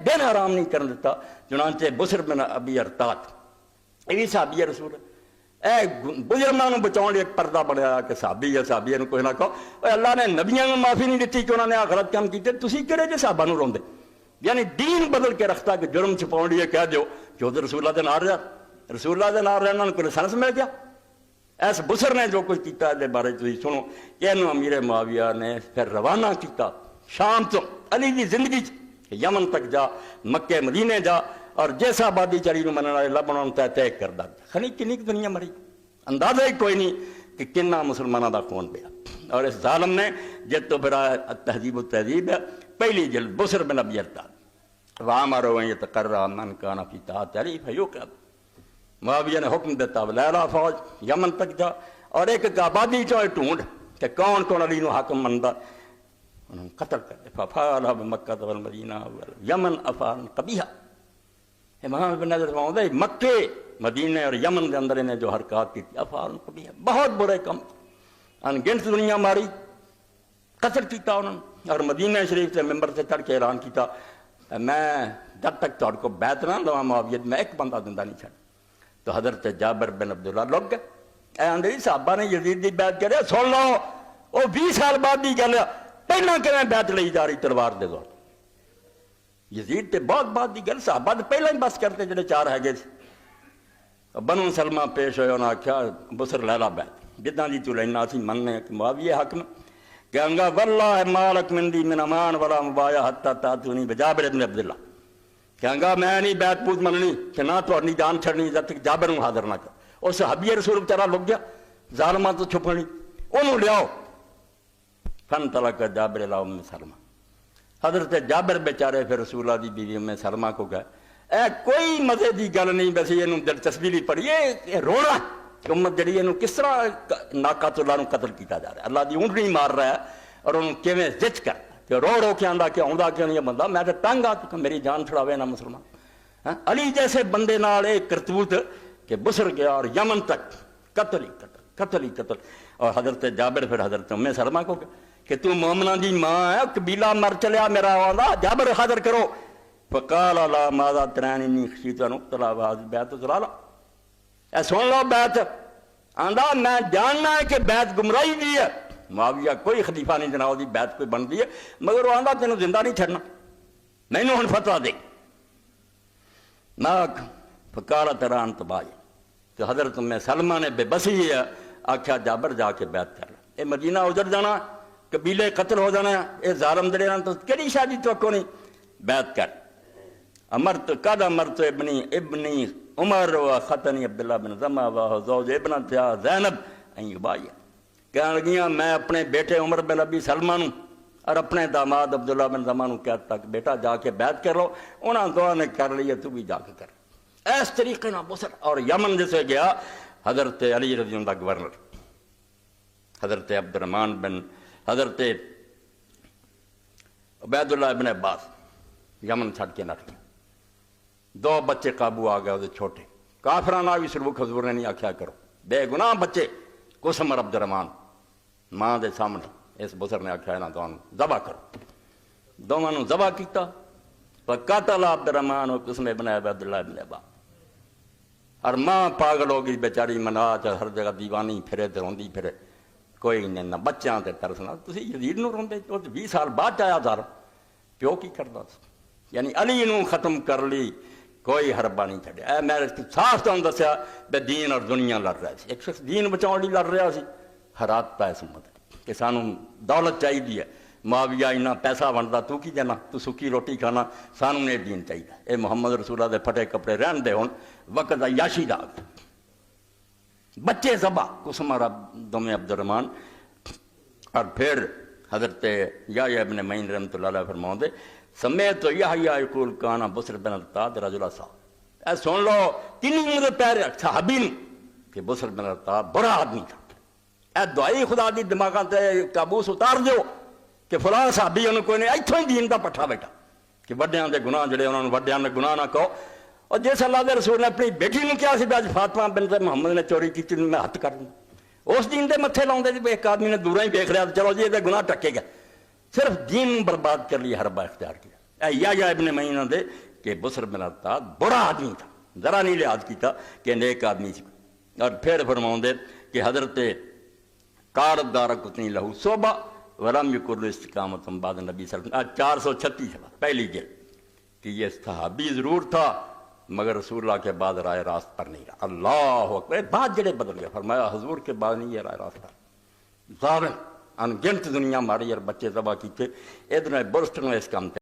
دن آرام نہیں کرنے دیتا. چنانچہ بسر بن ابی ارطات یہ بھی صحابی رسول اے بزرگاں بچاؤ ایک پردہ بنایا کہ صحابی ہے صحابی نو کوئی نہ کہو. اللہ نے نبیاں کو معافی نہیں دیتی کہ انہوں نے غلط کام کیتے, تسی کہڑے جے صحابہ نو روندے. یعنی دین بدل کے رکھتا کہ جرم چھپاؤ لیے کہہ دیو کہ ادھر رسول اللہ دے نال رہا, رسول اللہ دے نال رہنا کوئی لائسنس مل گیا. اس بسر نے جو کچھ کیتا ہے بارے تسی سنو. یہ امیر معاویہ نے پھر روانہ کیتا شام تو علی دی زندگی یمن تک جا, مکے مدینے جا, اور جیسا آبادی چلی نو مننے والے لبنان طے کر دا. خنی کنی کی دنیا مری اندازہ ہی کوئی نہیں کہ کنا مسلمانوں دا خون پیا. اور اس ظالم نے جت تو پھر تہذیب و تہذیب ہے پہلی جلد بسر بن ابی ارطات وَعَمَرُوا أَن يَتَقَرَّأَ مَنْ كَانَ فِي طَاعَةِ عَلِيٍّ فَيُقَتَّلْ. معاویہ نے حکم دیتا لیلا فوج یمن تک جا اور ایک آبادی چوئے ڈھونڈ کہ کون کون علی نو حاکم مندا, انہوں قتل کر دے. فَفَعَلَ بِمَكَّةَ وَالْمَدِينَةَ وَالْيَمَنَ أَفْعَالًا قَبِيحًا. امام ابن نظر فرماؤں ہے مکے مدینے اور یمن کے اندر انہیں جو حرکات کی تھی افعال قبیحہ بہت برے کم, انگنت دنیا ماری, قتل کیتا انہوں نے. اور مدینہ شریف سے ممبر سے چڑھ کے اعلان کیتا میں جب تک تہاڈے کو بیعت نہ لواں معاویہ میں ایک بندہ زندہ نہیں چھڑ. تو حضرت جابر بن عبداللہ لوگ گئے. اے اندری صحابہ نے یزید دی بیعت کرے, سن لو وہ 20 سال بعد دی گل پہلا کیویں بیعت لئی جا رہی تلوار دے زور. یزید تے بہت بعد دی گل, صحابہ تے پہلا ہی بس کرتے جڑے 4 ہے گئے. بنو سلمہ پیش ہوئے, انہاں آکھیا بسر لیلا بیعت جداں دی تو لینا سی مننے کہ معاویہ حق میں کہیں گا واللہ مالک من دی من امان ولا مبایا حتی تاتونی بجابر ابن عبداللہ. کہیں گا میں نہیں بیعت پوت مننی کہ نہ تو اپنی جان چھڑنی جب تک جابر نو حاضر نہ کر. اور صحابی رسول بیچارہ لگ گیا ظالماں تو چھپنی, انہوں لیاؤ. فن طلق جابر الی ام سلمہ. حضرت جابر بیچارے پھر رسول اللہ دی بیوی ام سلمہ کو گئے. اے کوئی مزے دی گل نہیں, بس یہ دلچسپی نہیں پڑی, یہ رونا کہ امت جڑی یہ کس طرح ناقات اللہ نو قتل کیتا جا رہا ہے, اللہ دی اونٹنی مار رہا ہے اور انہوں کیویں زچ کر کہ رو رو کے آندا کہ آندا کیوں نہیں بندہ, میں تو تنگ آ کہ میری جان چھڑاوے نہ مسلمان. علی جیسے بندے نال ایک کرتوت کہ بسر گیا اور یمن تک قتل ہی قتل قتل ہی قتل. اور حضرت جابر پھر حضرت ام سلمہ کو کہ تو مومنہ دی ماں ہے, قبیلہ مر چلیا میرا آندا جابر حاضر کرو. فقال لا ماذا تراننی خشیت ان اقتل وهذه بیعت ضلالہ. اے سن لو بیعت آندا میں جاننا ہے کہ بیعت گمراہی دی ہے. معاویہ کوئی خلیفہ نہیں جناب دی بیعت کوئی بن دی ہے, مگر وہ آندا تینوں زندہ نہیں چھڑنا, مینوں ہن فتویٰ دے. ناک فقال ترى انت باج. تو حضرت ام سلمہ نے بے بسی آکھیا جابر جا کے بیعت کر. اے مدینہ اجڑ جانا, قبیلے قتل ہو جانا, اے ظالم دڑے نہ تو کیڑی شادی توقع نہیں, بیعت کر. امرت قد امرت ابنی عمر و خطنی عبداللہ بن زمہ و زوج ابنتہا زینب ان یبایع. کہنے لگیاں میں اپنے بیٹے عمر بن ابی سلمہ نو اور اپنے داماد عبداللہ بن زمہ نو کہتا کہ بیٹا جا کے بیعت کر لو. انہاں دعا نے کر لی, تو بھی جا کے کر. اس طریقے نہ بسر. اور یمن جسے گیا حضرت علی رضی اللہ گورنر, حضرت عبد الرحمن بن حضرت عبید اللہ بن عباس یمن چھڑ کے نٹ گیا. 2 بچے قابو آ گئے, چھوٹے کافرانہ بھی سلوک حضور نے نہیں آکھیا کرو, بے گناہ بچے. قسم عبد الرحمن ماں دے سامنے اس بسر نے آکھیا نہ دونوں ذبح کرو. دونوں نے ذبح کیتا. فقتل عبد الرحمن و قسم ابن عبد اللہ بن عباس. اور ماں پاگل ہو گئی بیچاری, منا ہر جگہ دیوانی پھرے تے روندی پھرے, کوئی نہ بچیاں تے ترسنا. تسی یزید نو روندے, 20 سال بعد آیا ظالم, پیو کی کردا. یعنی علی نو ختم کر لی, کوئی حربہ نہیں چھڑیا. اے میں صاف تو دسیا بے دین اور دنیا لڑ رہا سی. ایک شخص دین بچاؤ لی لڑ رہا سی, حرات پا اس امت کہ سانوں دولت چاہیے ہے. معاویہ اتنا پیسہ ونڈدا, تو کی دینا, تو سکی روٹی کھانا, سانوں نے دین چاہیے. اے محمد رسول اللہ دے پھٹے کپڑے رہن دے, ہن وقت عیاشی دا. بچے ذبح قسم دم عبد الرحمن. اور پھر حضرت یحییٰ ابن معین رحمۃ اللہ علیہ فرماؤں دے سمیت یحییٰ یقول کان بسر بن ارطاد رجل صالح. اے سن لو تینوں دے پیر صحابی نے کہ بسر بن ارطاد برا آدمی تھا. اے دعائی خدا دی دماغاں تے قابوس اتار دیو کہ فلاں صحابی انہوں کوئی نہیں, ایتھوں ہی دین دا پٹھا بیٹھا کہ وڈیاں دے گناہ جڑے انہوں نے وڈیاں دے گناہ نہ کہو. اور جس اللہ دے رسول نے اپنی بیٹی نے کیا سی اج فاطمہ بنت محمد نے چوری کی, میں ہتھ کر دوں. اس دین دے متھے لاؤندے جی ایک آدمی نے دوروں ہی دیکھ رہا, چلو جی یہ گناہ ٹکے گا. صرف دین برباد کر لی, حربہ اختیار کیا. یا ابن معین دے کہ بسر بن ارتاد برا آدمی تھا، ذرا نہیں لحاظ کیتا کہ نیک آدمی سی۔ اور پھر فرماؤں دے کہ حضرت کارب دارا کتنی لہو صوبہ ورم یکر استقامت بعد نبی صلی اللہ علیہ وسلم 436 پہلی جلد کہ یہ صحابی ضرور تھا مگر رسول اللہ کے بعد رائے راست پر نہیں رہا۔ اللہ اکبر، بات جڑے بدل گیا، فرمایا حضور کے بعد نہیں یہ رائے راست پر ظالم ان گنت دنیا ماری اور بچے ذبح کیتے ادھر برسٹن اس کام